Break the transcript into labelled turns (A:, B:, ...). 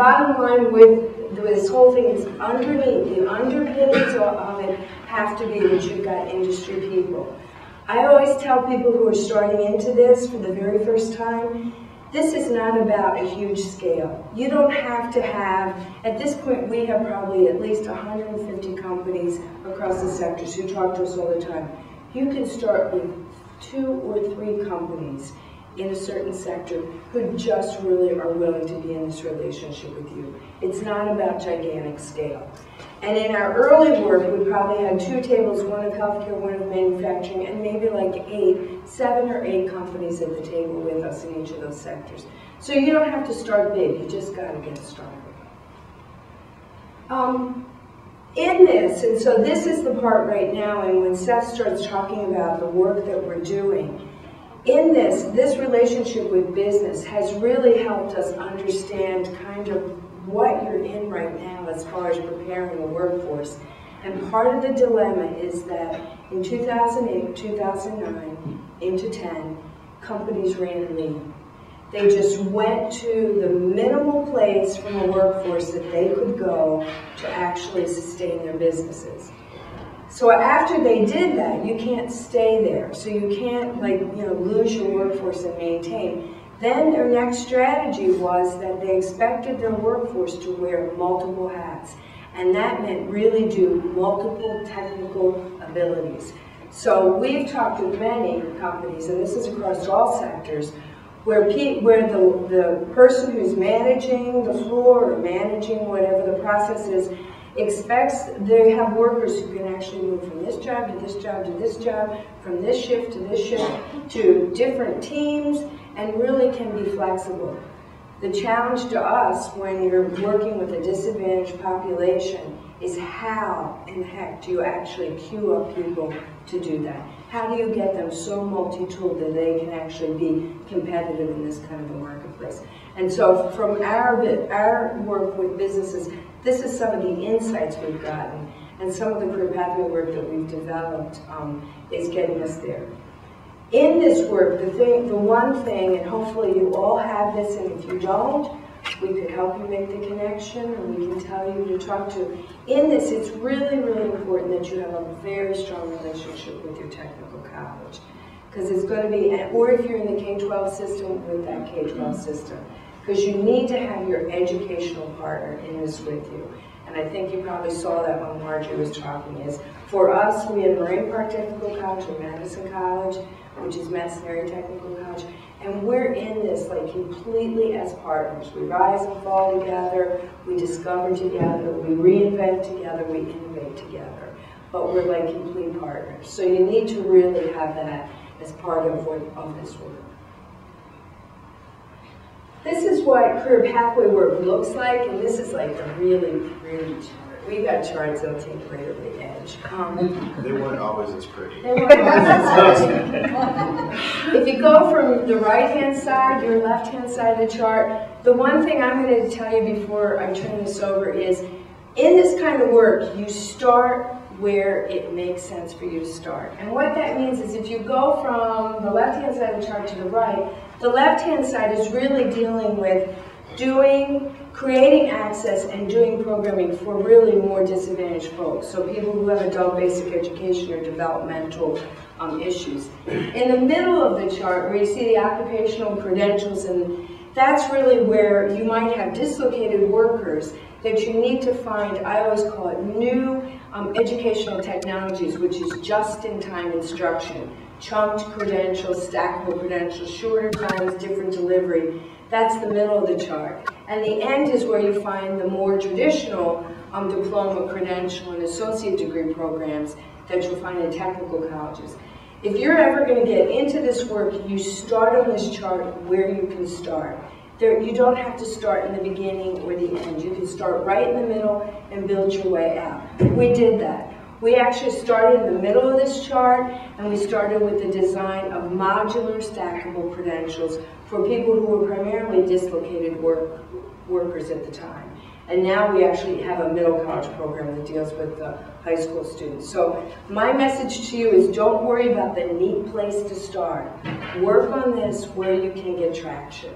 A: bottom line with this whole thing is underneath, the underpinnings of it have to be that you've got industry people. I always tell people who are starting into this for the very first time, this is not about a huge scale. You don't have to have, at this point we have probably at least 150 companies across the sectors who talk to us all the time. You can start with 2 or 3 companies in a certain sector who just really are willing to be in this relationship with you. It's not about gigantic scale. And in our early work, we probably had 2 tables, one of healthcare, one of manufacturing, and maybe like 7 or 8 companies at the table with us in each of those sectors. So you don't have to start big, you just got to get started. In this, and so this is the part right now, and when Seth starts talking about the work that we're doing, in this relationship with business has really helped us understand kind of what you're in right now as far as preparing a workforce. And part of the dilemma is that in 2008, 2009, into 10, companies ran lean. They just went to the minimal place from a workforce that they could go to actually sustain their businesses. So after they did that, you can't stay there. So you can't, like, lose your workforce and maintain. Then their next strategy was that they expected their workforce to wear multiple hats. And that meant really do multiple technical abilities. So we've talked with many companies, and this is across all sectors, where the person who's managing the floor or managing whatever the process is expects they have workers who can actually move from this job to this job to this job, from this shift to this shift, to different teams, and really can be flexible. The challenge to us when you're working with a disadvantaged population is how in the heck do you actually queue up people to do that? How do you get them so multi-tooled that they can actually be competitive in this kind of a marketplace? And so from our work with businesses, this is some of the insights we've gotten, and some of the career pathway work that we've developed is getting us there. In this work, the one thing, and hopefully you all have this, and if you don't, we could help you make the connection, and we can tell you to talk to. In this, it's really, really important that you have a very strong relationship with your technical college. Because it's going to be, or if you're in the K-12 system, with that K-12 system. Because you need to have your educational partner in this with you. And I think you probably saw that when Margie was talking, is for us, we have Marine Park Technical College or Madison College, which is Masonry Technical College, and we're in this like completely as partners. We rise and fall together, we discover together, we reinvent together, we innovate together, but we're like complete partners. So you need to really have that as part of this work. This is what career pathway work looks like, and this is like a really, really chart. We've got charts that'll take you right over the edge.
B: They weren't always as pretty.
A: They weren't always as pretty. If you go from the right-hand side, your left-hand side of the chart, the one thing I'm going to tell you before I turn this over is, in this kind of work, you start where it makes sense for you to start. And what that means is if you go from the left-hand side of the chart to the right, the left-hand side is really dealing with creating access and doing programming for really more disadvantaged folks. So people who have adult basic education or developmental issues. In the middle of the chart, where you see the occupational credentials, and that's really where you might have dislocated workers that you need to find, I always call it new educational technologies, which is just-in-time instruction. Chunked credentials, stackable credentials, shorter times, different delivery. That's the middle of the chart. And the end is where you find the more traditional diploma, credential, and associate degree programs that you'll find in technical colleges. If you're ever going to get into this work, you start on this chart where you can start. You don't have to start in the beginning or the end. You can start right in the middle and build your way out. We did that. We actually started in the middle of this chart, and we started with the design of modular stackable credentials for people who were primarily dislocated workers at the time. And now we actually have a middle college program that deals with the high school students. So my message to you is, don't worry about the neat place to start. Work on this where you can get traction.